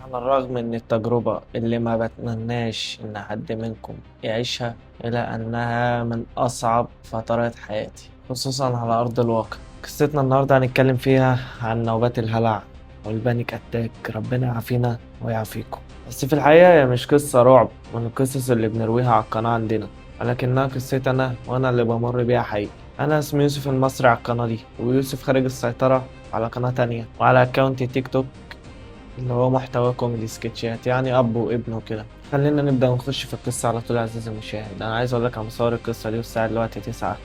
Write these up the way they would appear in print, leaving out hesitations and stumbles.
على الرغم من التجربة اللي ما بتمناش إن حد منكم يعيشها، إلا أنها من أصعب فترات حياتي خصوصا على أرض الواقع. قصتنا النهاردة هنتكلم فيها عن نوبات الهلع والبانيك أتاك. ربنا يعافينا ويعافيكم. بس في الحقيقة هي مش قصة رعب من القصص اللي بنرويها على القناة عندنا، ولكنها قصتي أنا وأنا اللي بمر بيها حقيقي. أنا اسمي يوسف المصري على القناة دي، ويوسف خارج السيطرة على قناة تانية، وعلى أكاونت تيك توك اللي هو محتوى كوميدي سكتشات، يعني اب وابن وكده. خلينا نبدا ونخش في القصه على طول يا عزيزي المشاهد. انا عايز اقول لك على مصور القصه دي، والساعه دلوقتي 9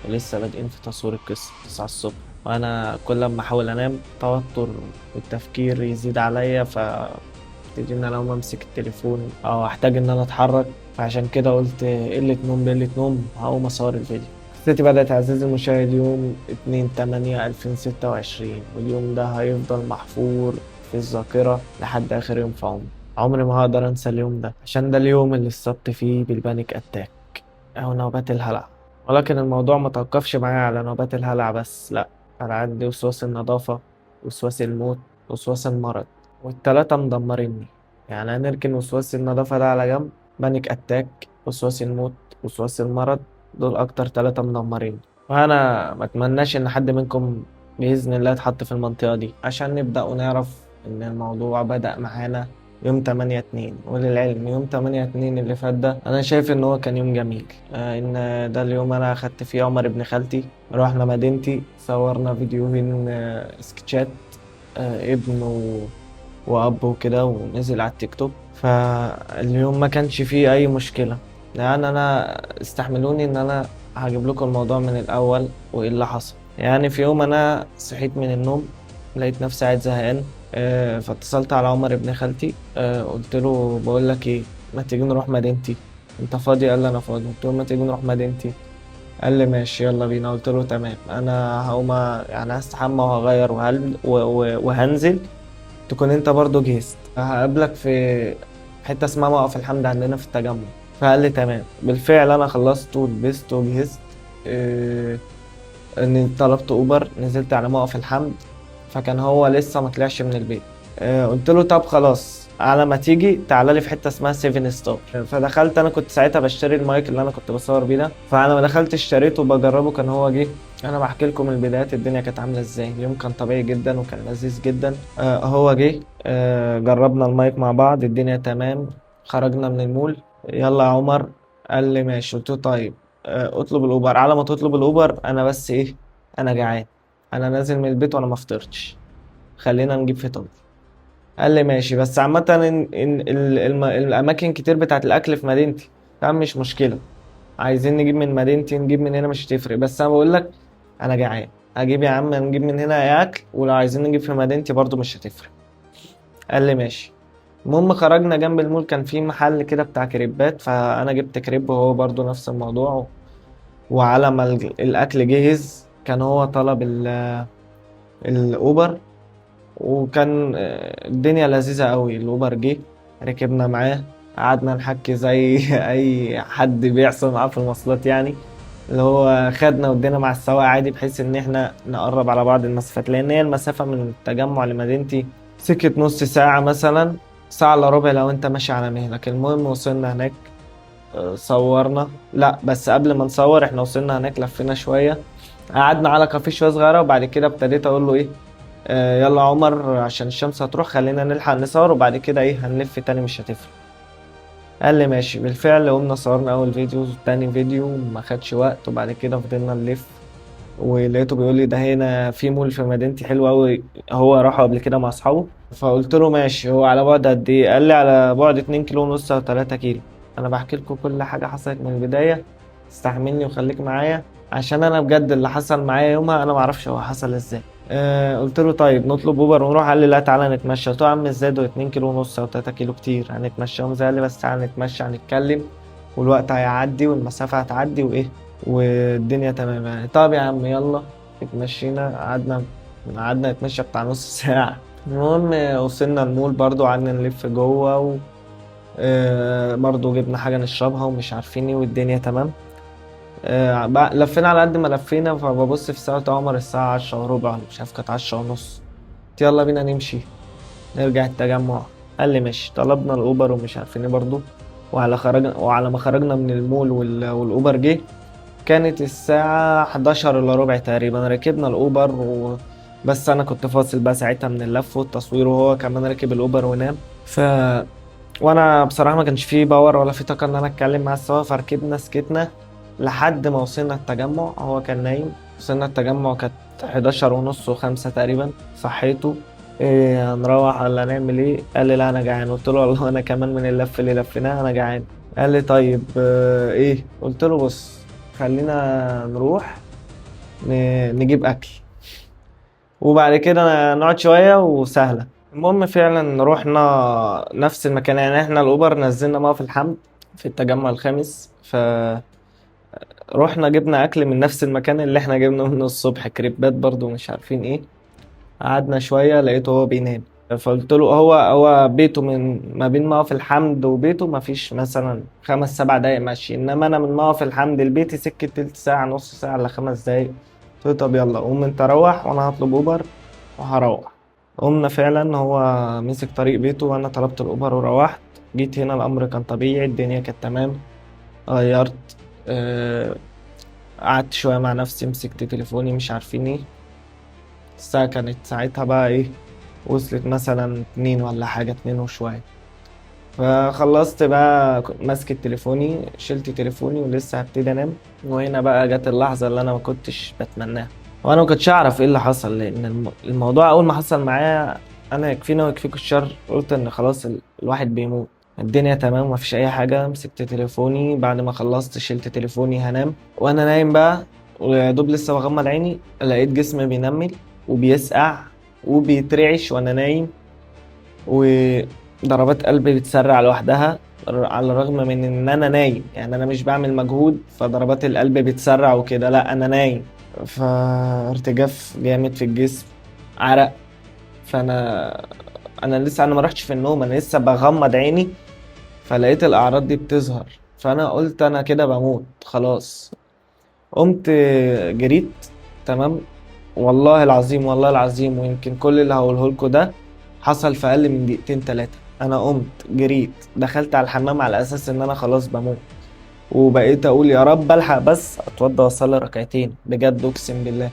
ولسه بادئين في تصوير القصه 9 الصبح. وانا كل ما احاول انام التوتر والتفكير يزيد عليا، ابتدي ان انا اقوم امسك التليفون او احتاج ان انا اتحرك. فعشان كده قلت قله نوم بقله نوم هقوم اصور الفيديو. قصتي بدأت يا عزيزي المشاهد يوم 2/8/2026، واليوم ده هيفضل محفور في الذاكرة لحد آخر يوم في عمري. عمري ما هقدر أنسى اليوم ده، عشان ده اليوم اللي اتصبت فيه بالبانيك أتاك أو نوبات الهلع. ولكن الموضوع ما توقفش معايا على نوبات الهلع بس، لأ، أنا عندي وسواس النظافة، وسواس الموت، وسواس المرض، والتلاتة مدمريني. يعني هنركن وسواس النظافة ده على جنب، بانيك أتاك، وسواس الموت، وسواس المرض، دول أكتر تلاتة مدمرين. وأنا متمناش إن حد منكم بإذن الله يتحط في المنطقة دي، عشان نبدأ ونعرف إن الموضوع بدأ معانا يوم 8/2. وللعلم يوم 8/2 اللي فات ده أنا شايف إن هو كان يوم جميل. إن ده اليوم أنا أخدت فيه عمر ابن خالتي، رحنا مدينتي، صورنا فيديوهين سكتشات، ابن وأب وكده، ونزل على التيك توك. فاليوم ما كانش فيه أي مشكلة. يعني أنا استحملوني إن أنا هجيب لكم الموضوع من الأول وإيه اللي حصل. يعني في يوم أنا صحيت من النوم، لقيت نفسي قاعد زهقان. فاتصلت على عمر ابن خالتي. قلت له بقول لك إيه، ما تيجي نروح مدينتي؟ أنت فاضي؟ قال لي أنا فاضي. قلت له ما تيجي نروح مدينتي؟ قال لي ماشي يلا بينا. قلت له تمام. أنا هقوم يعني هستحمى وهغير وهنزل، تكون انت برضو جهزت. هقابلك في حتة اسمها موقف الحمد عندنا في التجمع. فقال لي تمام. بالفعل انا خلصت ولبست وجهزت. اه اني طلبت اوبر، نزلت على موقف الحمد، فكان هو لسه ما طلعش من البيت. قلت له طب خلاص، على ما تيجي تعالى لي في حته اسمها 7 ستار. فدخلت. انا كنت ساعتها بشتري المايك اللي انا كنت بصور بيه ده، فانا ما دخلت اشتريته بجربه. كان هو جه. انا بحكي لكم من البدايات الدنيا كانت عامله ازاي. اليوم كان طبيعي جدا وكان لذيذ جدا. هو جه. جربنا المايك مع بعض، الدنيا تمام. خرجنا من المول. يلا يا عمر. قال لي ماشي. قلت له طيب، اطلب الاوبر. على ما تطلب الاوبر انا بس ايه، انا جعان، انا نازل من البيت وانا ما فطرتش، خلينا نجيب فطار. قال لي ماشي. بس عامة إن الأماكن كتير بتاعت الأكل في مدينتي، تمام مش مشكلة. عايزين نجيب من مدينتي نجيب من هنا، مش هتفرق. بس أنا بقول لك أنا جعان، هجيب يا عم نجيب من هنا أي أكل، ولو عايزين نجيب في مدينتي برضو مش هتفرق. قال لي ماشي. المهم خرجنا جنب المول، كان في محل كده بتاع كريبات، فأنا جبت كريب وهو برضو نفس الموضوع. وعلى ما الأكل جهز كان هو طلب الأوبر. وكان الدنيا لذيذة قوي. الأوبر جه، ركبنا معاه، قعدنا نحكي زي أي حد بيحصل معاه في المواصلات يعني. اللي هو خدنا ودينا مع السواق عادي، بحيث إن إحنا نقرب على بعض المسافات، لأن هي المسافة من التجمع لمدينتي سكة نص ساعة مثلا، ساعة إلا ربع لو أنت ماشي على مهلك. المهم وصلنا هناك. صورنا. لا بس قبل ما نصور احنا وصلنا هناك لفينا شوية، قعدنا على كافيه شوية صغيرة، وبعد كده ابتديت أقول له إيه، يلا يا عمر عشان الشمس هتروح، خلينا نلحق نصور وبعد كده ايه هنلف تاني مش هتفرق. قال لي ماشي. بالفعل قمنا صورنا اول فيديو، تاني فيديو ما خدش وقت، وبعد كده فضلنا نلف. ولقيته بيقول لي ده هنا في مول في مدينتي حلو قوي، هو راحوا قبل كده مع اصحابه. فقلت له ماشي. هو على بعد قد ايه؟ قال لي على بعد 2 كيلو ونص او 3 كيلو. انا بحكي لكم كل حاجه حصلت من البدايه، استحملني وخليك معايا، عشان انا بجد اللي حصل معايا يومها انا ما اعرفش هو حصل ازاي. قلت له طيب نطلب اوبر ونروح. قال لي لا تعالى نتمشى. قلت له يا عم ازاي، دول 2 كيلو ونص او 3 كيلو كتير، هنتمشاهم ازاي؟ قال لي بس تعالى نتمشى هنتكلم، والوقت هيعدي والمسافه هتعدي وايه، والدنيا تمام يعني. طب يا عم يلا. اتمشينا. قعدنا نتمشى بتاع نص ساعة. المهم وصلنا المول برضو، قعدنا نلف جوه برضو جبنا حاجة نشربها ومش عارفين ايه، والدنيا تمام. لفينا على قد ما لفينا، فببص في ساعة عمر الساعة 10 وربع، ولا مش عارف كانت 10 ونص. قلت يلا بينا نمشي، نرجع التجمع. قال لي ماشي. طلبنا الاوبر ومش عارفين ايه برضه. وعلى ما خرجنا من المول والاوبر جه، كانت الساعة 11 الا ربع تقريبا. ركبنا الاوبر بس انا كنت فاصل بقى ساعتها من اللف والتصوير، وهو كمان ركب الاوبر ونام. ف وانا بصراحة ما كانش فيه باور ولا فيه طاقة ان انا اتكلم مع السواق، فركبنا سكتنا لحد ما وصلنا التجمع. هو كان نايم. وصلنا التجمع كانت 11 ونص و5 تقريبا. صحيته: ايه هنروح ولا نعمل ايه؟ قال لي لا انا جعان. قلت له والله انا كمان من اللف اللي لفيناه انا جعان. قال لي طيب ايه؟ قلت له بص، خلينا نروح نجيب اكل وبعد كده نقعد شوية وسهلة. المهم فعلا رحنا نفس المكان، يعني احنا الاوبر نزلنا موقف الحمد في التجمع الخامس. رحنا جبنا اكل من نفس المكان اللي احنا جبنا منه الصبح، كريبات برضو مش عارفين ايه. قعدنا شوية لقيته هو بينام. فقلت له هو بيته من ما بين موقف الحمد وبيته ما فيش مثلا 5 7 دقايق ماشي، انما انا من موقف الحمد لبيتي سكة تلت ساعة نص ساعة ل5 دقايق. قلت له طب يلا قوم انت روح وانا هطلب اوبر وهروح. قمنا فعلا. هو مسك طريق بيته وانا طلبت الاوبر وروحت. جيت هنا الامر كان طبيعي، الدنيا كانت تمام. غيرت. آه، قعدت شوية مع نفسي، مسكت تليفوني مش عارفين ايه. الساعة كانت ساعتها بقى ايه، وصلت مثلا 2 ولا حاجة، 2 وشوية. فخلصت بقى ماسك تليفوني، شلت تليفوني ولسه هبتدي انام. وهنا بقى جت اللحظة اللي انا ما كنتش بتمناها. وانا ما كنتش اعرف ايه اللي حصل، لان الموضوع اول ما حصل معايا انا يكفينا ويكفيك الشر قلت ان خلاص الواحد بيموت. الدنيا تمام مفيش اي حاجة. مسكت تليفوني بعد ما خلصت، شلت تليفوني هنام. وانا نايم بقى ويا دوب لسه بغمض عيني لقيت جسمي بينمل وبيسقع وبيترعش وانا نايم، وضربات قلبي بتسرع لوحدها على الرغم من ان انا نايم. يعني انا مش بعمل مجهود فضربات القلب بتسرع وكده، لا انا نايم. فارتجاف جامد في الجسم، عرق. فانا لسه انا ما رحتش في النوم، انا لسه بغمض عيني فلقيت الاعراض دي بتظهر. فانا قلت انا كده بموت خلاص. قمت جريت. تمام. والله العظيم والله العظيم، ويمكن كل اللي هقوله لكم ده حصل في اقل من دقيقتين 3. انا قمت جريت دخلت على الحمام على اساس ان انا خلاص بموت، وبقيت اقول يا رب الحق بس اتوضى واصلي ركعتين. بجد اقسم بالله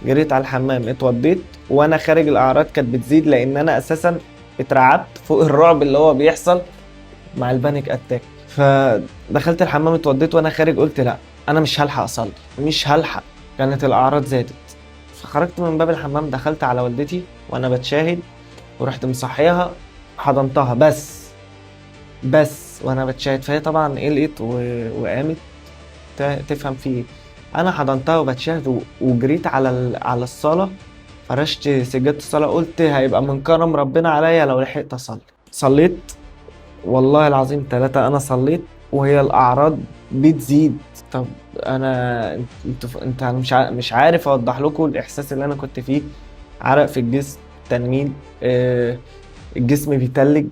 جريت على الحمام اتوضيت. وانا خارج الاعراض كانت بتزيد لان انا اساسا اترعبت فوق الرعب اللي هو بيحصل مع البانيك اتاك. فدخلت الحمام اتوضيت وانا خارج قلت لا انا مش هلحق اصلي، مش هلحق. كانت الاعراض زادت. فخرجت من باب الحمام دخلت على والدتي وانا بتشاهد، ورحت مصحيها، حضنتها بس وانا بتشاهد. فهي طبعا قلقت وقامت تفهم في ايه. انا حضنتها وبتشاهد وجريت على الصاله، فرشت سجادة الصلاة. قلت هيبقى من كرم ربنا عليا لو لحقت أصلي. صليت والله العظيم 3. أنا صليت وهي الأعراض بتزيد. طب أنا أنت مش عارف أوضح لكم الإحساس اللي أنا كنت فيه. عرق في الجسم، تنميل، الجسم بيتلج،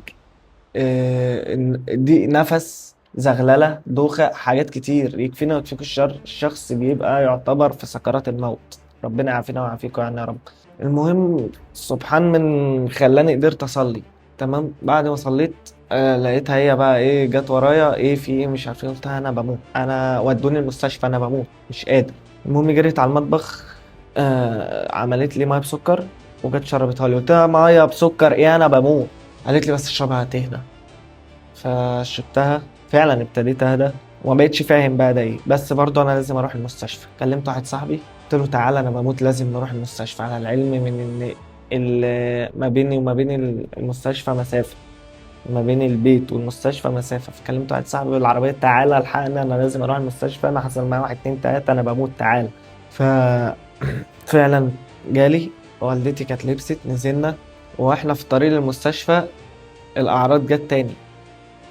دي نفس، زغلله، دوخه، حاجات كتير. يكفينا ويكفيكوا الشر، الشخص بيبقى يعتبر في سكرات الموت. ربنا يعافينا ويعافيكم يعني يا رب. المهم سبحان من خلاني قدرت اصلي. تمام. بعد ما صليت لقيتها هي بقى ايه جت ورايا، ايه في ايه مش عارفين. قلتها انا بموت، انا ودوني المستشفى انا بموت مش قادر. المهم جريت على المطبخ، عملت لي ميه بسكر وجت شربتها لي. قلت لها ميه بسكر ايه انا بموت؟ قالت لي بس اشربها هتهدى. فشربتها فعلا ابتديت اهدى وما بقتش فاهم بقى ده ايه. بس برضه انا لازم اروح المستشفى. كلمت واحد صاحبي قلت له تعالى انا بموت لازم نروح المستشفى، على العلم من ان ما بيني وما بين المستشفى مسافة، ما بين البيت والمستشفى مسافة. فكلمت واحد صاحبي بالعربية تعالى الحقني انا لازم اروح المستشفى، انا حصل معايا 1 2 3 انا بموت تعالى. ف فعلا جالي. والدتي كانت لبست، نزلنا واحنا في طريق المستشفى الاعراض جت تاني.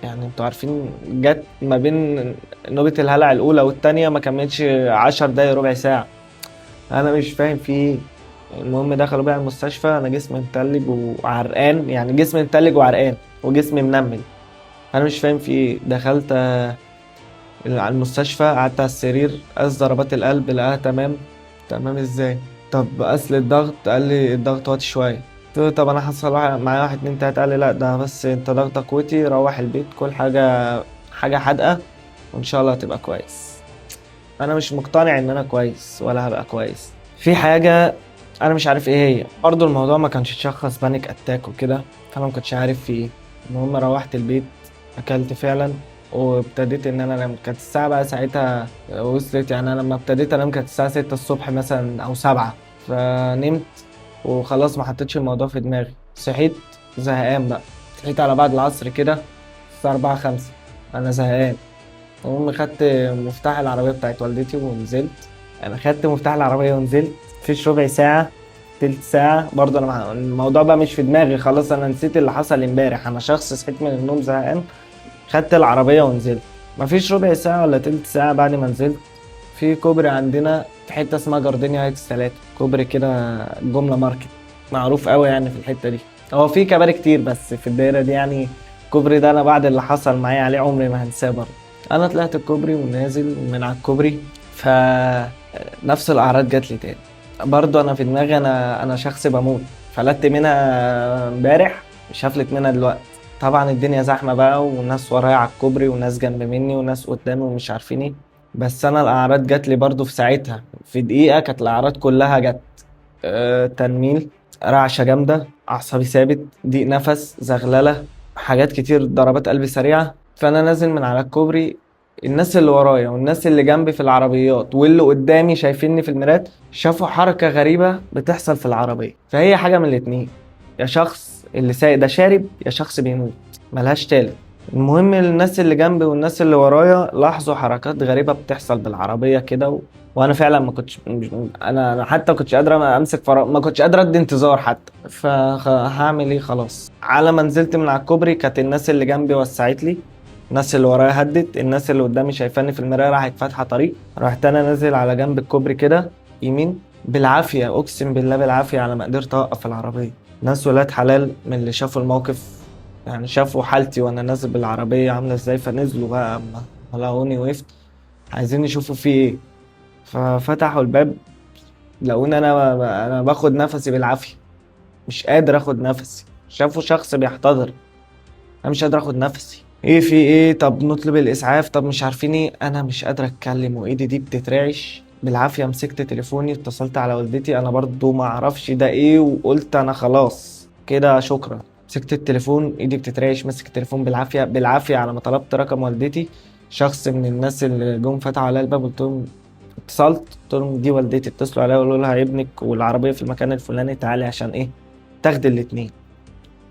يعني انتوا عارفين جت ما بين نوبة الهلع الأولى والتانية ما كملتش 10 دقايق ربع ساعة. أنا مش فاهم في إيه. المهم دخلوا بيا المستشفى، أنا جسمي متلج وعرقان، يعني جسمي متلج وعرقان وجسمي منمل. أنا مش فاهم في إيه. دخلت على المستشفى، قعدت على السرير، قاس ضربات القلب لقاها تمام. تمام إزاي؟ طب قاس لي الضغط، قال لي الضغط واطي شوية. قلت له طب انا حصل معايا واحد اتنين تلاته، قال لي لا ده بس انت ضغطك وطي، روح البيت كل حاجه حادقه وان شاء الله هتبقى كويس. انا مش مقتنع ان انا كويس ولا هبقى كويس، في حاجه انا مش عارف ايه هي. برضو الموضوع ما كانش اتشخص بانيك اتاك وكده، فانا ما كنتش عارف في ايه. المهم روحت البيت، اكلت فعلا وابتديت ان انا انام. كانت الساعه بقى ساعتها وصلت، يعني انا لما ابتديت انام كانت الساعه 6 الصبح مثلا او 7. فنمت وخلاص ما حطيتش الموضوع في دماغي. صحيت زهقان بقى، صحيت على بعد العصر كده الساعه 4 5، انا زهقان. المهم خدت مفتاح العربيه بتاعت والدتي ونزلت. انا خدت مفتاح العربيه ونزلت، مفيش ربع ساعه تلت ساعة برضه أنا الموضوع بقى مش في دماغي خلاص، أنا نسيت اللي حصل امبارح. أنا شخص صحيت من النوم زهقان، خدت العربية ونزلت. مفيش ربع ساعة ولا تلت ساعة بعد ما نزلت، في كوبري عندنا في حتة اسمها جاردينيا هايتس 3، كوبري كده جملة ماركت معروف قوي يعني في الحتة دي. هو في كباري كتير بس في الدايرة دي يعني الكوبري ده أنا بعد اللي حصل معايا عليه عمري ما هنساه برضه. أنا طلعت الكوبري ونازل من على الكوبري، فنفس الأعراض جات لي تاني. برضه أنا في دماغي أنا شخص بموت، فلت منها امبارح مش هفلت منها دلوقتي. طبعا الدنيا زحمة بقى وناس ورايا على الكوبري وناس جنب مني وناس قدامي ومش عارفين ايه. بس انا الاعراض جات لي برضو في ساعتها، في دقيقة كانت الاعراض كلها جت. تنميل، رعشة جامدة، اعصابي ثابت، ضيق نفس، زغللة، حاجات كتير، ضربات قلب سريعة. فانا نازل من على الكوبري، الناس اللي ورايا والناس اللي جنبي في العربيات واللي قدامي شايفيني في المرايات شافوا حركة غريبة بتحصل في العربية. فهي حاجة من الاتنين، يا شخص اللي سايق ده شارب يا شخص بيموت، ملهاش تالت. المهم الناس اللي جنبي والناس اللي ورايا لاحظوا حركات غريبة بتحصل بالعربية كده وانا فعلا ما كنتش انا حتى كنتش قادر امسك ما كنتش قادر ادي انتظار حتى. فهعمل ايه؟ خلاص على ما نزلت من على الكوبري كانت الناس اللي جنبي وسعت لي، الناس اللي ورايا هدت، الناس اللي قدامي شايفاني في المرايه راحت فاتحه طريق. رحت انا نازل على جنب الكوبري كده يمين، بالعافيه اقسم بالله بالعافيه على ما قدرت اوقف العربيه. ناس ولاد حلال من اللي شافوا الموقف، يعني شافوا حالتي وانا نازل بالعربيه عامله ازاي، فنزلوا بقى اما لقوني وقفت عايزين يشوفوا في ايه. ففتحوا الباب لقوني انا باخد نفسي بالعافيه، مش قادر اخد نفسي. شافوا شخص بيحتضر، انا مش قادر اخد نفسي. ايه في ايه؟ طب نطلب الاسعاف، طب مش عارفين ايه. انا مش قادر اتكلم وايدي دي بتترعش. بالعافيه مسكت تليفوني اتصلت على والدتي، انا برضو ما اعرفش ده ايه، وقلت انا خلاص كده شكرا. مسكت التليفون ايدي بتترعش، ماسك التليفون بالعافيه بالعافيه على ما طلبت رقم والدتي. شخص من الناس اللي جم فتحوا عليا الباب قلت لهم، اتصلت قلت لهم دي والدتي، اتصلوا عليها وقالوا لها ابنك والعربيه في المكان الفلاني تعالي عشان ايه تاخد الاتنين.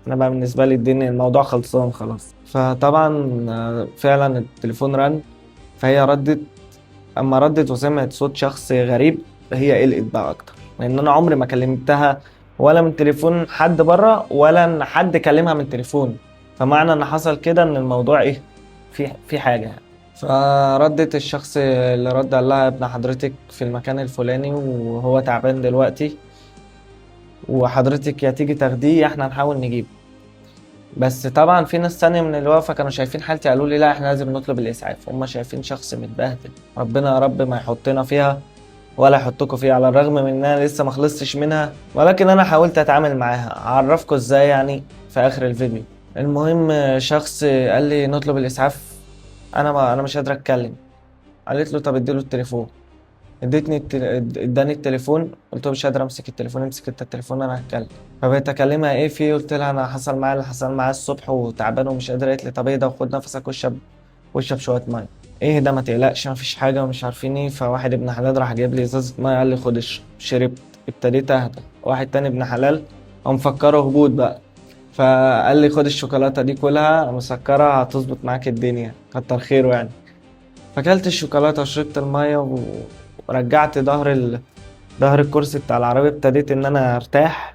انا بقى بالنسبه لي الدنيا الموضوع خلصان خلاص. فطبعا فعلا التليفون رن، فهي ردت. اما ردت وسمعت صوت شخص غريب هي قلقت بقى اكتر، لان انا عمري ما كلمتها ولا من تليفون حد بره ولا ان حد كلمها من تليفون. فمعنى ان حصل كده ان الموضوع ايه، في حاجه يعني. فردت الشخص اللي رد قال لها ابن حضرتك في المكان الفلاني وهو تعبان دلوقتي، وحضرتك يا تيجي تاخديه يا احنا نحاول نجيبه. بس طبعا في ناس تانية من الوقفة كانوا شايفين حالتي قالوا لي لا احنا لازم نطلب الإسعاف، هم شايفين شخص متبهدل. ربنا يا رب ما يحطنا فيها ولا يحطكوا فيها، على الرغم من ان انا لسه ما خلصتش منها، ولكن انا حاولت اتعامل معاها. اعرفكم ازاي يعني في اخر الفيديو. المهم شخص قال لي نطلب الإسعاف، انا مش قادر اتكلم. قالت له طب اديله التليفون، اداني التليفون. قلت له مش قادر امسك التليفون، امسك انت التليفون انا هتكلم. فبقيت اكلمها ايه في، قلت لها انا حصل معايا اللي حصل معايا الصبح وتعبان ومش قادر. قالت لي طب ايه ده وخد نفسك واشرب شويه ميه. ايه ده ما تقلقش ما فيش حاجه ومش عارفين ايه. فواحد ابن حلال راح جايب لي ازازه ميه قال لي خد اشرب. شربت ابتديت اهدى. واحد تاني ابن حلال قام مفكره هبوط بقى، فقال لي خد الشوكولاته دي كلها مسكره هتظبط معاك الدنيا، كتر خيره يعني. فاكلت الشوكولاته وشربت الميه ورجعت ظهر الكرسي بتاع العربية، ابتديت ان انا ارتاح.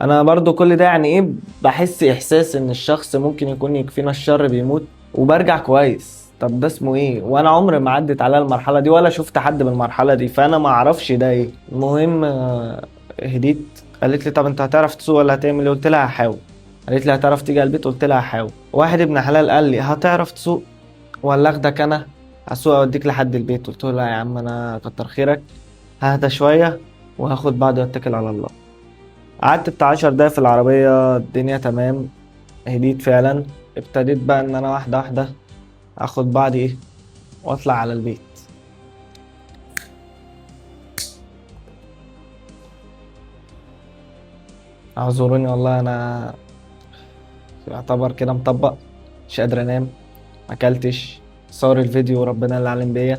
انا برضو كل ده يعني ايه، بحس احساس ان الشخص ممكن يكون يكفينا الشر بيموت وبرجع كويس. طب ده اسمه ايه؟ وانا عمري ما عدت على المرحلة دي ولا شفت حد بالمرحلة دي، فانا ما اعرفش ده ايه. المهم هديت. قالت لي طب انت هتعرف تسوق ولا هتعمل ايه؟ قلت لها هحاول. قالت لي هتعرف تيجي على البيت؟ قلت لها هحاول. واحد ابن حلال قال لي هتعرف تسوق ولا اخدك انا اسوق اوديك لحد البيت؟ قلت له لا يا عم انا كتر خيرك، ههدى شوية وهاخد بعض واتكل على الله. قعدت بتاع 10 دقايق في العربية، الدنيا تمام، هديت فعلا. ابتديت بقى ان انا واحدة واحدة اخد بعضي ايه واطلع على البيت. اعذروني والله، انا يعتبر كده مطبق، مش قادر انام، اكلتش، صور الفيديو ربنا اللي علم بيا.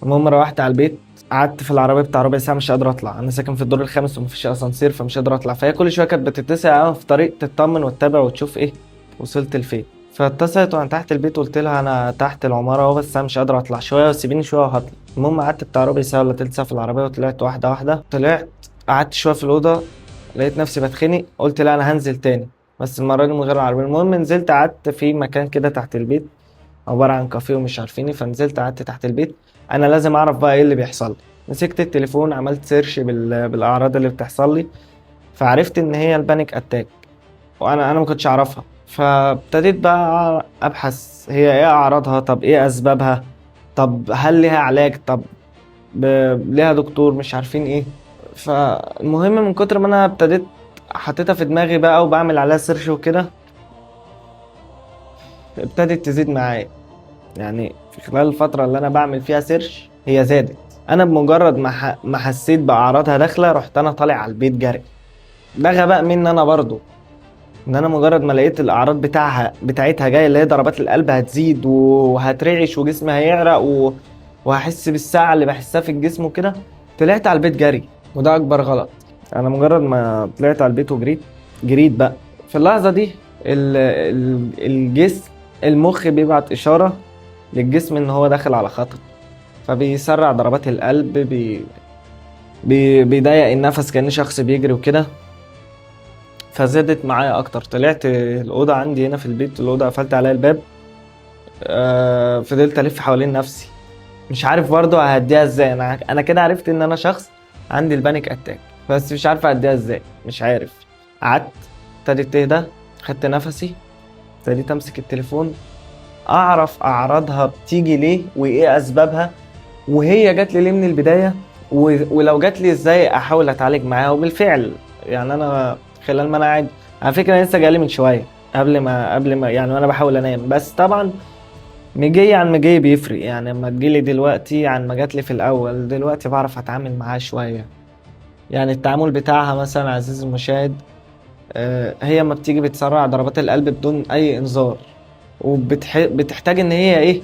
المهم روحت على البيت، قعدت في العربيه بتاع ربع ساعه مش قادر اطلع، انا ساكن في الدور الخامس ومفيش اسانسير فمش قادر اطلع، فهي كل شويه كانت بتتصل عليا في الطريق تطمن وتتابع وتشوف ايه وصلت لفين. فاتصلت وانا تحت البيت وقلت لها انا تحت العماره اهو بس انا مش قادر اطلع، شويه وسيبيني شويه وهطلع. المهم قعدت بتاع ربع ساعه ولا تلت ساعه في العربيه وطلعت واحده واحده. طلعت قعدت شويه في الاوضه، لقيت نفسي بتخنق، قلت لا انا هنزل تاني بس المره دي من غير العربيه. المهم نزلت قعدت في مكان كده تحت البيت عباره عن كافيه ومش عارفيني، فنزلت قعدت تحت البيت. انا لازم اعرف بقى ايه اللي بيحصل لي. مسكت التليفون عملت سيرش بالاعراض اللي بتحصل لي، فعرفت ان هي البانيك اتاك، وانا ما كنتش اعرفها. فابتديت بقى ابحث هي ايه اعراضها، طب ايه اسبابها، طب هل ليها علاج، طب ب... ليها دكتور، مش عارفين ايه. فالمهم من كتر ما انا ابتديت حطيتها في دماغي بقى وبعمل عليها سيرش وكده، ابتدت تزيد معايا. يعني في خلال الفترة اللي أنا بعمل فيها سيرش هي زادت. أنا بمجرد ما حسيت بأعراضها داخلة رحت أنا طالع على البيت جري. ده غباء مني أنا برضو، إن أنا مجرد ما لقيت الأعراض بتاعتها جاية، اللي هي ضربات القلب هتزيد وهترعش وجسمي هيعرق وهحس بالساعة اللي بحسها في الجسم وكده، طلعت على البيت جري. وده أكبر غلط. أنا مجرد ما طلعت على البيت وجريت، جريت بقى في اللحظة دي الجسم، المخ بيبعت إشارة للجسم ان هو داخل على خطر، فبيسرع ضربات القلب، بيضيق النفس كأن شخص بيجري وكده. فزادت معايا اكتر. طلعت الأوضة عندي هنا في البيت، الأوضة قفلت عليها الباب. فضلت ألف حوالين نفسي مش عارف برضه أهديها ازاي. أنا كده عرفت إن أنا شخص عندي البانيك أتاك، بس مش عارف أهديها ازاي، مش عارف. قعدت، ابتدت تهدى، خدت نفسي، ابتديت أمسك التليفون أعرف أعراضها بتيجي ليه وإيه أسبابها، وهي جات لي ليه من البدايه، ولو جات لي ازاي احاول اتعالج معاها. وبالفعل يعني انا خلال ما انا قاعد، على فكره أنا لسه جالي من شويه قبل ما يعني وانا بحاول انام، بس طبعا مجي عن مجي بيفرق. يعني لما تجيلي دلوقتي عن ما جات لي في الاول، دلوقتي بعرف اتعامل معاها شويه. يعني التعامل بتاعها مثلا عزيزي المشاهد، هي ما بتيجي بتسرع ضربات القلب بدون اي انذار، بتحتاج ان هي ايه،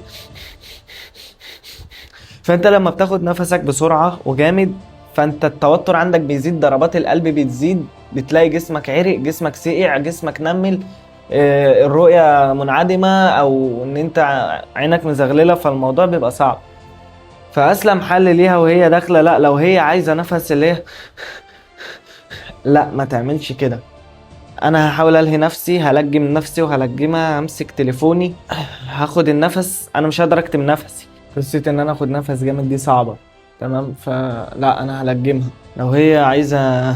فانت لما بتاخد نفسك بسرعة وجامد فانت التوتر عندك بيزيد، ضربات القلب بتزيد، بتلاقي جسمك عرق، جسمك سقع، جسمك نمل، الرؤية منعدمة او ان انت عينك مزغللة، فالموضوع بيبقى صعب. فاسلم حل ليها وهي داخلة، لا لو هي عايزة نفس اللي هي لا ما تعملش كده. انا هحاول الهي نفسي، هلجم نفسي وهلجمها، همسك تليفوني، هاخد النفس. انا مش هقدر اكتم نفسي، قصة ان انا اخد نفس جامد دي صعبة، تمام؟ فلا انا هلجمها. لو هي عايزة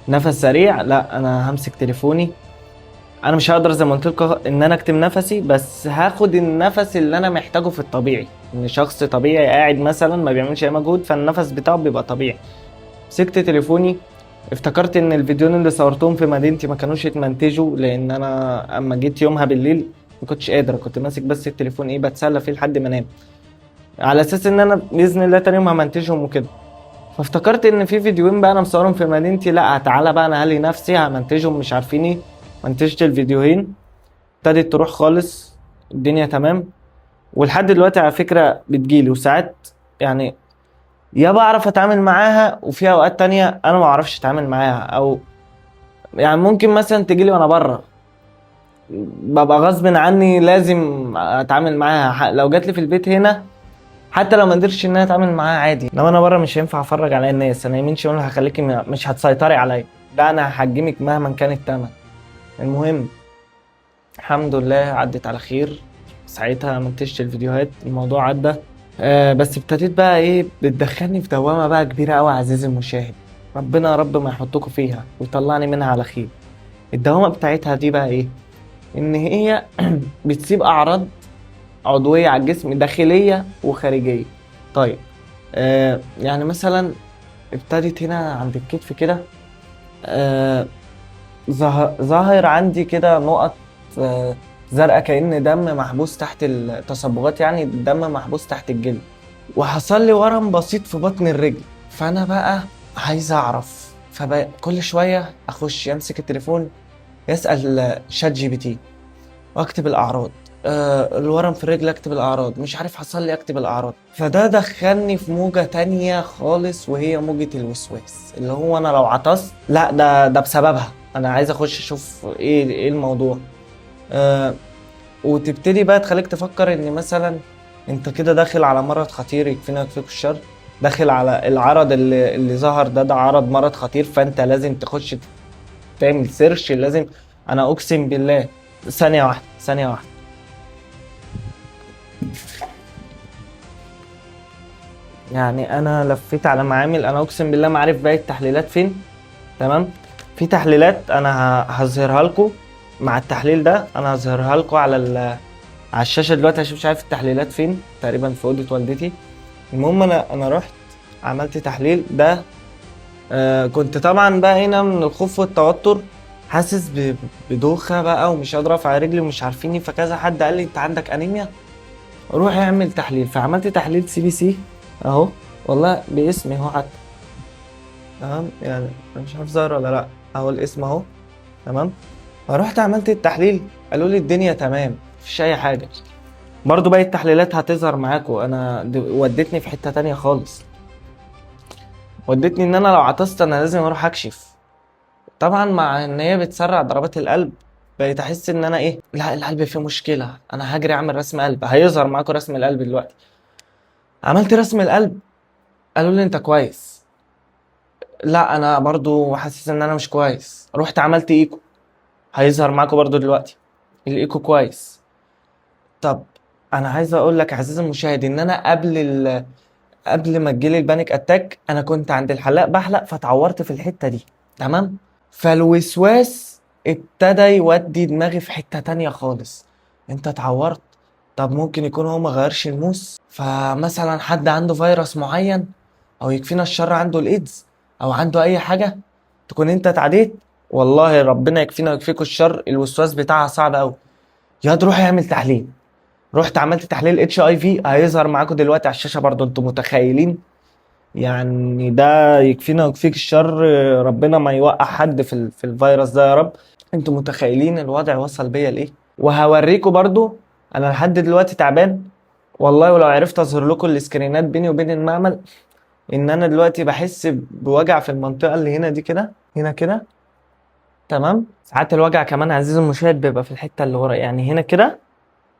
نفس سريع، لا انا همسك تليفوني. انا مش هقدر زي ما قلت لك ان انا اكتم نفسي، بس هاخد النفس اللي انا محتاجه في الطبيعي، ان شخص طبيعي قاعد مثلا ما بيعملش اي مجهود فالنفس بتاعه بيبقى طبيعي. مسكت تليفوني، افتكرت ان الفيديوهين اللي صورتهم في مدينتي ما كانوش يتمنتجوا، لان انا اما جيت يومها بالليل ما كنتش قادر، كنت ماسك بس التليفون ايه بتسلى فيه لحد ما انام، على اساس ان انا باذن الله تاني يوم همنتجهم وكده. فافتكرت ان في فيديوهين بقى انا مصورهم في مدينتي، لا تعالى بقى انا هلي نفسي همنتجهم مش عارفين ايه. منتجت الفيديوهين، ابتدت تروح خالص، الدنيا تمام. ولحد دلوقتي على فكره بتجيلي، وساعات يعني يا بعرف اتعامل معاها، وفي اوقات تانية انا ما اعرفش اتعامل معاها، او يعني ممكن مثلا تجيلي وانا بره، ببقى غصب عني لازم اتعامل معاها. لو جات لي في البيت هنا حتى لو ما قدرتش ان انا اتعامل معاها عادي، لو انا بره مش هينفع افرج على الناس، انا يمين شمال هخليكي مش هتسيطري عليا، لا انا هحجمك مهما كان التمن. المهم الحمد لله عدت على خير، ساعتها منتجت الفيديوهات، الموضوع عدى. بس ابتديت بقى ايه بتدخلني في دوامه بقى كبيره قوي عزيزي المشاهد، ربنا يا رب ما يحطكوا فيها ويطلعني منها على خير. الدوامه بتاعتها دي بقى ايه، ان هي بتسيب اعراض عضويه على الجسم داخليه وخارجيه. طيب يعني مثلا ابتدت هنا عند الكتف كده، آه ظاهر عندي كده نقط آه زرقاء، كأن دم محبوس تحت التصبغات، يعني الدم محبوس تحت الجلد. وحصل لي ورم بسيط في بطن الرجل. فانا بقى عايز اعرف، فبقى كل شويه اخش امسك التليفون، يسأل شات جي بي تي، واكتب الاعراض. الورم في الرجل، اكتب الاعراض. مش عارف حصل لي، اكتب الاعراض. فده دخلني في موجة تانية خالص، وهي موجة الوسواس، اللي هو انا لو عطست، لا ده بسببها. انا عايز اخش اشوف ايه الموضوع. آه وتبتدي بقى تخليك تفكر ان مثلا انت كده داخل على مرض خطير، يكفينا يكفيك الشر. داخل على العرض اللي ظهر ده عرض مرض خطير، فانت لازم تخش تعمل سيرش. لازم، انا اقسم بالله، ثانية واحدة ثانية واحدة. يعني انا لفيت على معامل، انا اقسم بالله ما عارف باقي التحليلات فين. تمام. في تحليلات انا هظهرها لكم. مع التحليل ده انا هظهرها لكم على الشاشة دلوقتي، عشان مش عارف التحليلات فين، تقريبا في أوضة والدتي. المهم انا رحت عملت تحليل ده. كنت طبعا بقى هنا من الخوف والتوتر، حاسس بدوخة بقى، ومش قادر ارفع رجلي ومش عارفيني. فكذا حد قال لي انت عندك انيميا، روح اعمل تحليل. فعملت تحليل سي بي سي اهو، والله باسمي اهو حتى. تمام، يعني أنا مش عارف ظاهر ولا لا، اهو الاسم اهو. تمام. فرحت عملت التحليل، قالوا لي الدنيا تمام، مفيش اي حاجه. برضو باقي التحليلات هتظهر معاكم. انا ودتني في حته تانية خالص. ودتني ان انا لو عطست انا لازم اروح اكشف. طبعا مع ان هي بتسرع ضربات القلب، بقيت احس ان انا ايه، لا القلب فيه مشكله، انا هجري اعمل رسم قلب. هيظهر معاكم رسم القلب دلوقتي. عملت رسم القلب، قالوا لي انت كويس. لا انا برضو حاسس ان انا مش كويس. رحت عملت ايكو، هيظهر معاكم برضو دلوقتي الايكو كويس. طب انا عايز اقول لك عزيزي المشاهد ان انا قبل ما تجيلي البانيك اتاك، انا كنت عند الحلاق بحلق، فتعورت في الحتة دي. تمام. فالوسواس ابتدى يودي دماغي في حتة تانية خالص. انت اتعورت، طب ممكن يكون هو ما غيرش الموس، فمثلا حد عنده فيروس معين، او يكفينا الشر عنده الايدز، او عنده اي حاجة، تكون انت اتعديت. والله ربنا يكفينا ويكفيكوا الشر، الوسواس بتاعها صعب قوي. يا تروح يعمل تحليل. رحت عملت تحليل اتش اي في، هيظهر معاكم دلوقتي على الشاشة برضو. انتوا متخيلين؟ يعني ده يكفينا ويكفيك الشر، ربنا ما يوقع حد في الفيروس ده يا رب. انتوا متخيلين الوضع وصل بيا لايه؟ وهوريكم برضو. انا لحد دلوقتي تعبان والله، ولو عرفت اظهر لكم السكرينات بيني وبين المعمل، ان انا دلوقتي بحس بوجع في المنطقه اللي هنا دي كده، هنا كده. تمام. ساعات الوجع كمان عزيزي المشاهد بيبقى في الحته اللي ورا، يعني هنا كده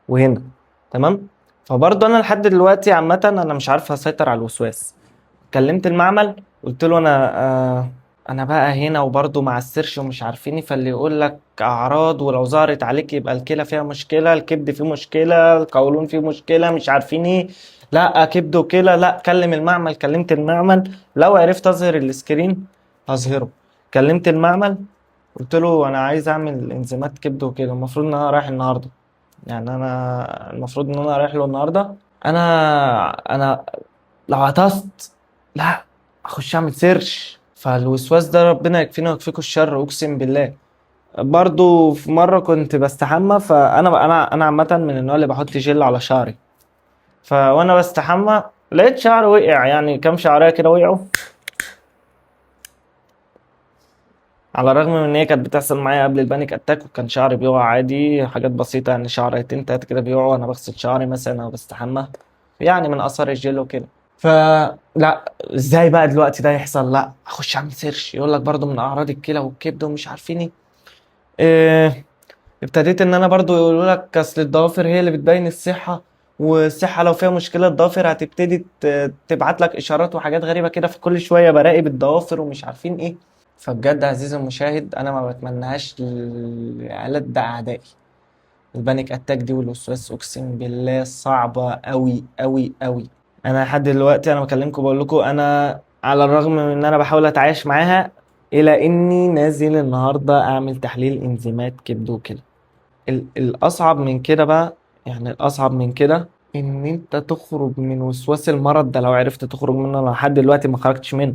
وهنا. تمام. فبرضه انا لحد دلوقتي عامه انا مش عارف اسيطر على الوسواس. كلمت المعمل، قلت له انا بقى هنا وبرضه مع السيرش ومش عارفيني. فاللي يقول لك اعراض، ولو ظهرت عليك يبقى الكلى فيها مشكله، الكبد فيه مشكله، القولون فيه مشكله، مش عارفين ايه. لا كبد وكلى، لا كلم المعمل. كلمت المعمل، لو عرفت اظهر السكرين هظهره. كلمت المعمل، قلت له انا عايز اعمل انزيمات كبد وكده. المفروض ان انا رايح النهارده، يعني انا المفروض ان انا رايح له النهارده. انا لو عطست، لا اخش اعمل سيرش. فالوسواس ده ربنا يكفينا ويكفيكوا الشر، اقسم بالله. برضو في مره كنت بستحمى، فانا عامه من النوع اللي بحط جل على شعري. وانا بستحمى لقيت شعري وقع، يعني كام شعريه كده وقعوا. على الرغم من ان هي كانت بتحصل معايا قبل البانيك اتاك، وكان شعري بيقع عادي، حاجات بسيطه يعني، شعريتين تلاتة كده بيقعوا وانا بغسل شعري مثلا او بستحمى، يعني من اثار الجل وكده. فلا، ازاي بقى دلوقتي ده يحصل؟ لا اخش اعمل سيرش، يقول لك برضو من اعراض الكلى والكبد ومش عارفين ايه. إيه، ابتديت ان انا برضو يقولوا لك اصل الضوافر هي اللي بتبين الصحه، والصحه لو فيها مشكله الضوافر هتبتدي تبعت لك اشارات وحاجات غريبه كده. في كل شويه براقب الضوافر ومش عارفين ايه. فبجد عزيزي المشاهد، انا ما بتمناهاش لألد اعدائي. البانيك اتاك دي والوسواس اقسم بالله صعبه قوي قوي قوي. انا لحد دلوقتي انا بكلمكم بقول لكم، انا على الرغم من ان انا بحاول اتعايش معاها، الى اني نازل النهارده اعمل تحليل انزيمات كبد وكلى. الاصعب من كده بقى، يعني الاصعب من كده ان انت تخرج من وسواس المرض ده. لو عرفت تخرج منه، انا لحد دلوقتي ما خرجتش منه،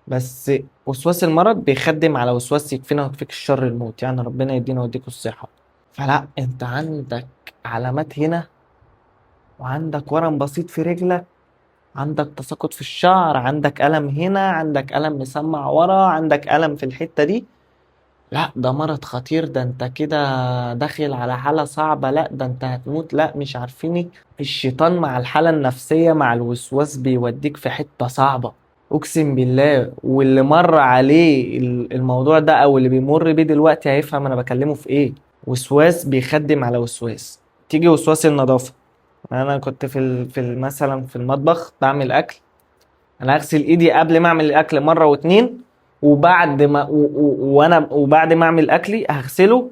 بس وسواس المرض بيخدم على وسواس يكفينا ويكفيك الشر الموت، يعني ربنا يدينا ويديكوا الصحة. فلا انت عندك علامات هنا، وعندك ورم بسيط في رجلك، عندك تساقط في الشعر، عندك ألم هنا، عندك ألم مسمع ورا، عندك ألم في الحتة دي. لا ده مرض خطير، ده انت كده داخل على حالة صعبة، لا ده انت هتموت، لا مش عارفين ايه. الشيطان مع الحالة النفسية مع الوسواس بيوديك في حتة صعبة، اقسم بالله. واللي مر عليه الموضوع ده او اللي بيمر بيه دلوقتي هيفهم انا بكلمه في ايه. وسواس بيخدم على وسواس. تيجي وسواس النظافة. انا كنت مثلا في المطبخ بعمل اكل، انا اغسل ايدي قبل ما اعمل الاكل مره واتنين، وبعد ما وانا وبعد ما اعمل اكلي هغسله،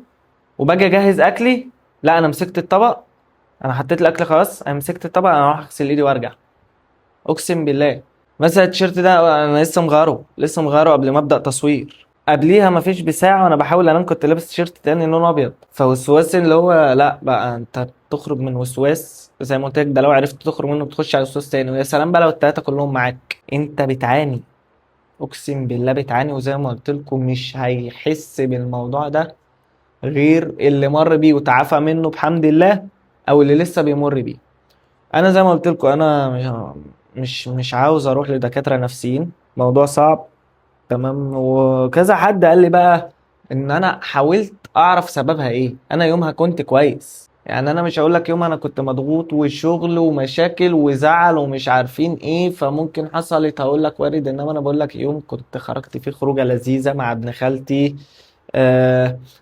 وباجي اجهز اكلي، لا انا مسكت الطبق، انا حطيت الاكل خلاص، انا مسكت الطبق انا هروح اغسل ايدي وارجع. اقسم بالله. مثلا التيشيرت ده انا لسه مغيره قبل ما ابدا تصوير، قبليها مفيش بساعه وانا بحاول انام كنت لابس تيشيرت تاني لونه ابيض. فوسواس اللي هو لا بقى انت تخرج من وسواس زي ما قلت لك، ده لو عرفت تخرج منه بتخش على وسواس تاني، ويا سلام بقى لو التلاته كلهم معاك انت بتعاني. اقسم بالله بتعاني، وزي ما قلت لكم مش هيحس بالموضوع ده غير اللي مر بيه وتعافى منه بحمد الله، او اللي لسه بيمر بيه. انا زي ما قلت لكم انا مش عاوز اروح لدكاترة نفسيين، موضوع صعب. تمام. وكذا حد قال لي بقى ان انا حاولت اعرف سببها ايه. انا يومها كنت كويس، يعني انا مش هقول لك يوم انا كنت مضغوط وشغل ومشاكل وزعل ومش عارفين ايه فممكن حصلت، هقول لك وارد. انما انا بقول لك يوم كنت خرجت فيه خروجه لذيذه مع ابن خالتي،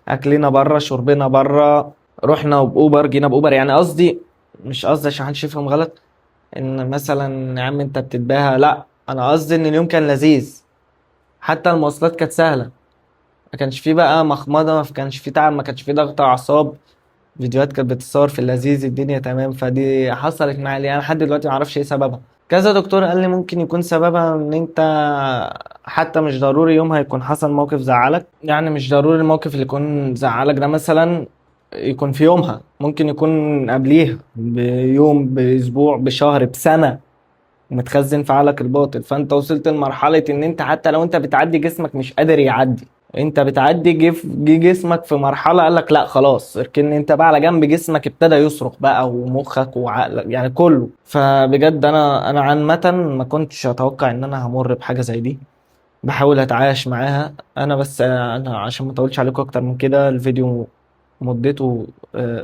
اكلنا بره، شربنا بره، رحنا باوبر جينا باوبر. يعني قصدي، مش قصدي عشان محدش يفهم غلط ان مثلا يا عم انت بتتباهى، لا انا قصدي ان اليوم كان لذيذ. حتى المواصلات كانت سهله، ما كانش فيه بقى مخمضه، ما كانش فيه تعب، ما كانش فيه ضغط اعصاب. فيديوهات كانت بتصور في اللذيذ، الدنيا تمام. فدي حصلت معايا انا لحد دلوقتي ما اعرفش ايه سببها. كذا دكتور قال لي ممكن يكون سببها ان انت حتى مش ضروري يومها يكون حصل موقف زعلك، يعني مش ضروري الموقف اللي يكون زعلك ده مثلا يكون في يومها، ممكن يكون قبليها بيوم، باسبوع، بشهر، بسنة، ومتخزن في عقلك الباطن. فانت وصلت لمرحلة ان انت حتى لو انت بتعدي جسمك مش قادر يعدي، انت بتعدي جه جسمك في مرحلة قال لك لا خلاص اركن انت بقى على جنب، جسمك ابتدى يصرخ بقى ومخك وعقلك يعني كله. فبجد انا عامة ما كنتش اتوقع ان انا همر بحاجة زي دي. بحاول اتعايش معاها انا، بس انا عشان ما اطولش عليكم اكتر من كده، الفيديو مدته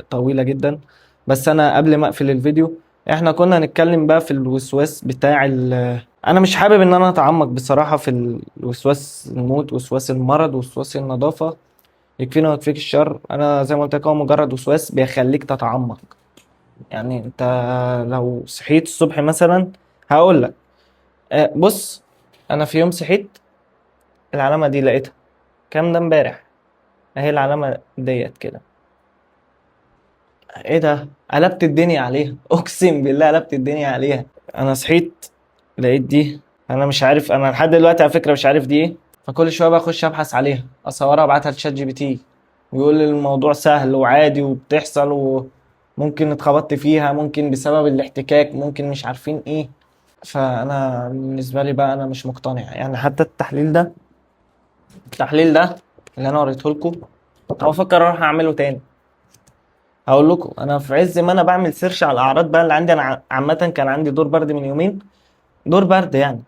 طويلة جدا. بس انا قبل ما اقفل الفيديو، احنا كنا هنتكلم بقى في الوسواس بتاع انا مش حابب ان انا اتعمق بصراحة في الوسواس الموت، وسواس المرض، وسواس النظافة. يكفينا ويكفيك الشر. انا زي ما قلت لك هو مجرد وسواس بيخليك تتعمق. يعني انت لو صحيت الصبح مثلا، هقول لك بص، انا في يوم صحيت العلامة دي لقيتها، كام ده امبارح، اهي العلامة ديت كده. ايه ده، قلبت الدنيا عليها اقسم بالله قلبت الدنيا عليها. انا صحيت لقيت دي، انا مش عارف، انا لحد دلوقتي على فكرة مش عارف دي ايه. فكل شوية بخش ابحث عليها، اصورها وابعتها لشات جي بي تي، ويقول لي الموضوع سهل وعادي وبتحصل، وممكن اتخبطت فيها، ممكن بسبب الاحتكاك، ممكن مش عارفين ايه. فانا بالنسبة لي بقى انا مش مقتنع. يعني حتى التحليل ده اللي انا وريته لكم، انا بفكر اروح اعمله تاني. هقول لكم انا في عز ما انا بعمل سيرش على الاعراض بقى اللي عندي، انا عامه كان عندي دور برد من يومين، دور برد يعني.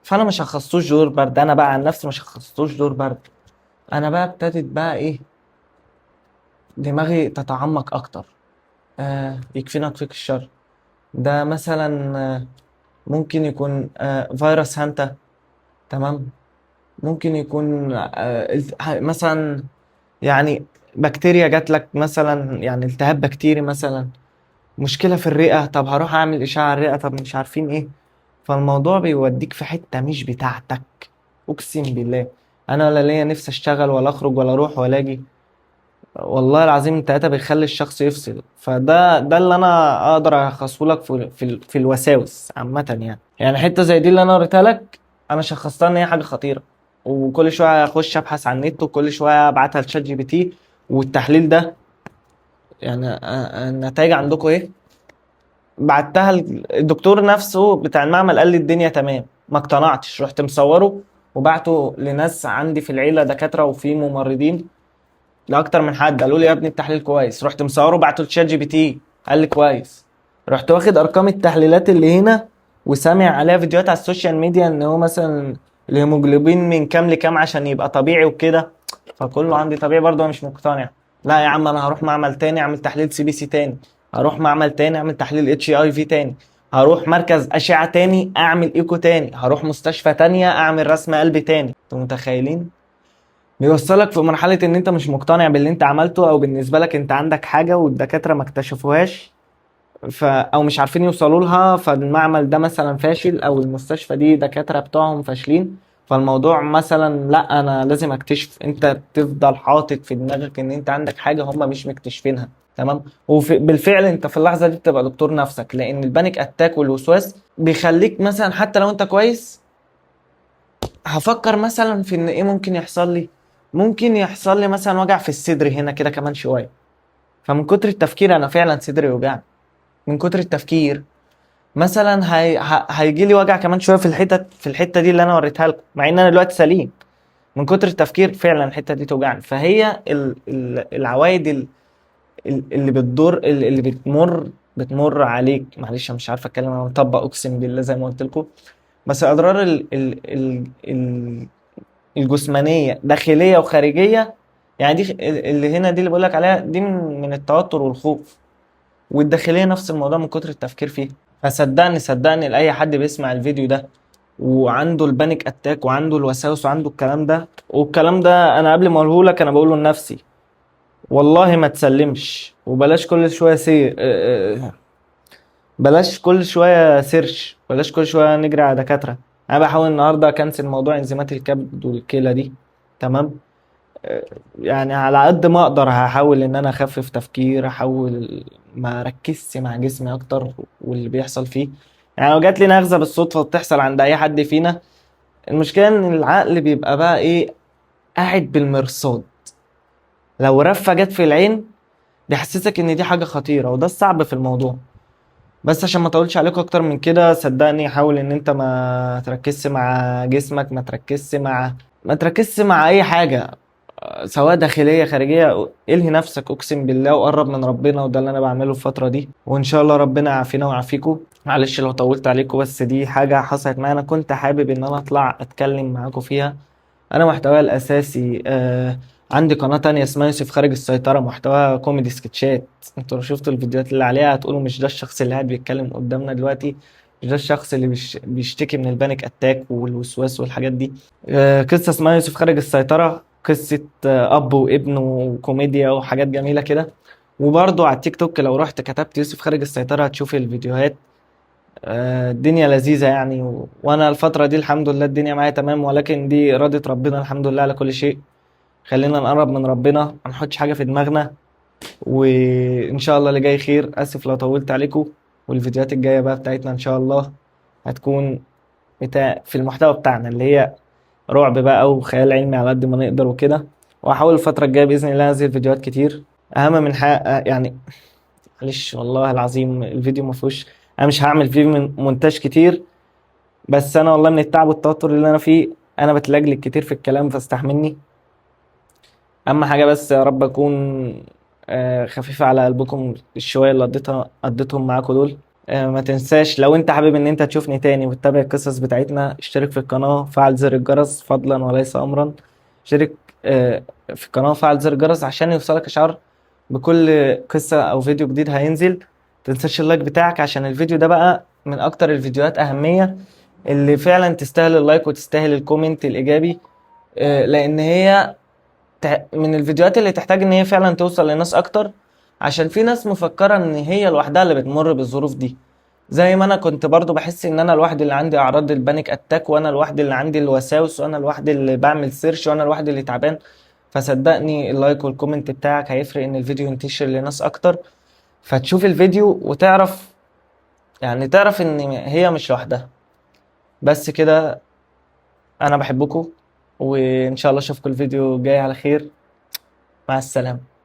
فانا مش هخصوش دور برد، انا بقى عن نفسي مش هخصوش دور برد. انا بقى ابتدت بقى ايه، دماغي تتعمق اكتر. يكفينا يكفيك الشر. ده مثلا ممكن يكون فيروس هانتا. تمام. ممكن يكون مثلا يعني بكتيريا جات لك مثلا، يعني التهاب بكتيري مثلا، مشكلة في الرئة، طب هروح اعمل اشعة على الرئة، طب مش عارفين ايه. فالموضوع بيوديك في حتة مش بتاعتك. اقسم بالله انا ولا ليا نفسي اشتغل ولا اخرج ولا اروح ولا اجي. والله العظيم التلاتة بيخلي الشخص يفصل. فده اللي انا اقدر الخصه لك في الوساوس عامة. يعني حتة زي دي اللي انا قريتها لك، انا شخصتها ان هي حاجة خطيرة. وكل شوية اخش ابحث عن النت، وكل شوية ابعتها لشات جي بي تي. والتحليل ده يعني النتائج عندكم ايه؟ بعتها الدكتور نفسه بتاع المعمل قال لي الدنيا تمام، ما اقتنعتش، رحت مصوره وبعته لناس عندي في العيله دكاتره وفي ممرضين، لاكتر من حد، قالوا لي يا ابني التحليل كويس. رحت مصوره بعته لشات جي بي تي، قال لي كويس. رحت واخد ارقام التحليلات اللي هنا وسامع عليها فيديوهات على السوشيال ميديا ان هو مثلا الهيموجلوبين من كام لكام عشان يبقى طبيعي وكده، فكله عندي طبيعي برضه، انا مش مقتنع. لا يا عم، انا هروح معمل تاني اعمل تحليل سي بي سي تاني، هروح معمل تاني اعمل تحليل اتش اي في تاني، هروح مركز اشعه تاني اعمل ايكو تاني، هروح مستشفى تانية اعمل رسم قلب تاني. انتوا متخيلين؟ بيوصلك في مرحلة ان انت مش مقتنع باللي انت عملته، او بالنسبة لك انت عندك حاجة والدكاترة ما اكتشفوهاش، او مش عارفين يوصلوا لها، فالمعمل ده مثلا فاشل او المستشفى دي دكاترة بتوعهم فاشلين. فالموضوع مثلا لا انا لازم اكتشف، انت تفضل حاطط في دماغك ان انت عندك حاجة هم مش مكتشفينها. تمام. وبالفعل انت في اللحظة دي بتبقى دكتور نفسك، لان البانيك اتاك والوسواس بيخليك مثلا حتى لو انت كويس هفكر مثلا في ان ايه ممكن يحصل لي. ممكن يحصل لي مثلا وجع في الصدر هنا كده كمان شويه، فمن كتر التفكير انا فعلا صدري يوجعني من كتر التفكير. مثلا هيجي لي وجع كمان شويه في الحته دي اللي انا وريتها لكم، مع ان انا دلوقتي سليم. من كتر التفكير فعلا الحته دي توجعني. فهي العوائد اللي بتدور، اللي بتمر عليك. معلش أنا مش عارف اتكلم، انا مطبق اقسم بالله زي ما قلت لكم. بس اضرار الجسمانيه داخليه وخارجيه. يعني دي اللي هنا دي اللي بقول لك عليها دي من التوتر والخوف، والداخليه نفس الموضوع من كتر التفكير فيه. فصدقني صدقني لاي حد بيسمع الفيديو ده وعنده البانيك اتاك وعنده الوساوس وعنده الكلام ده، والكلام ده انا قبل ما اقوله لك انا بقوله لنفسي، والله ما تسلمش. وبلاش كل شويه بلاش كل شويه سيرش، بلاش كل شويه نجري على دكاتره. انا بحاول النهارده اكنسل موضوع انزيمات الكبد والكلى دي. تمام. يعني على قد ما اقدر هحاول ان انا اخفف تفكير، احاول ما اركزش مع جسمي اكتر واللي بيحصل فيه. يعني لو جات لي نغزه بالصدفه بتحصل عند اي حد فينا، المشكله ان العقل بيبقى بقى ايه، قاعد بالمرصاد. لو رفه جت في العين بيحسسك ان دي حاجه خطيره، وده الصعب في الموضوع. بس عشان ما اطولش عليكم اكتر من كده، صدقني حاول ان انت ما تركزش مع جسمك، ما تركزش مع اي حاجه، سواء داخليه خارجيه. الهي نفسك اقسم بالله وقرب من ربنا، وده اللي انا بعمله الفتره دي، وان شاء الله ربنا يعافينا ويعافيكم. معلش لو طولت عليكم، بس دي حاجه حصلت معايا انا كنت حابب ان انا اطلع اتكلم معاكم فيها. انا محتواي الاساسي عندي قناه تانية اسمها يوسف خارج السيطره، محتوى كوميدي سكتشات. انتوا لو شفتوا الفيديوهات اللي عليها هتقولوا مش ده الشخص اللي قاعد بيتكلم قدامنا دلوقتي، مش ده الشخص اللي بيشتكي من البانيك اتاك والوسواس والحاجات دي. قصة اسمها يوسف خارج السيطرة، قصة أب وابن وكوميديا وحاجات جميلة كده. وبرضو على التيك توك لو رحت كتبت يوسف خارج السيطرة هتشوف الفيديوهات. الدنيا لذيذة يعني، وأنا الفترة دي الحمد لله الدنيا معايا تمام، ولكن دي إرادة ربنا الحمد لله على كل شيء. خلينا نقرب من ربنا، ما نحطش حاجة في دماغنا، وإن شاء الله اللي جاي خير. آسف لو طولت عليكم. والفيديوهات الجاية بقى بتاعتنا إن شاء الله هتكون في المحتوى بتاعنا اللي هي رعب بقى وخيال علمي على قد ما نقدر وكده. وهحاول الفترة الجاية بإذن الله أنزل فيديوهات كتير. أهم من يعني معلش والله العظيم الفيديو ما فيهوش، أنا مش هعمل فيه مونتاج كتير، بس أنا والله من التعب والتوتر اللي أنا فيه أنا بتلجلج كتير في الكلام، فاستحملني. أهم حاجة بس يا رب أكون خفيفة على قلبكم الشوية اللي قضيتهم معاكم دول. ما تنساش لو انت حابب ان انت تشوفني تاني وتتابع القصص بتاعتنا، اشترك في القناة، فعل زر الجرس فضلا وليس امرا. اشترك في القناة وفعل زر الجرس عشان يوصلك اشعار بكل قصة او فيديو جديد هينزل. متنساش اللايك بتاعك عشان الفيديو ده بقى من اكتر الفيديوهات اهمية، اللي فعلا تستاهل اللايك وتستاهل الكومنت الايجابي. لان هي من الفيديوهات اللي تحتاج ان هي فعلا توصل لناس اكتر، عشان في ناس مفكرة ان هي لوحدها اللي بتمر بالظروف دي. زي ما انا كنت برضو بحس ان انا الواحد اللي عندي اعراض البانيك اتاك، وانا الواحد اللي عندي الوساوس، وانا الواحد اللي بعمل سيرش، وانا الواحد اللي تعبان. فصدقني اللايك والكومنت بتاعك هيفرق ان الفيديو ينتشر لناس اكتر، فتشوف الفيديو وتعرف، يعني تعرف ان هي مش لوحدها. بس كده، انا بحبكم، وان شاء الله اشوفكم الفيديو جاي على خير. مع السلامة.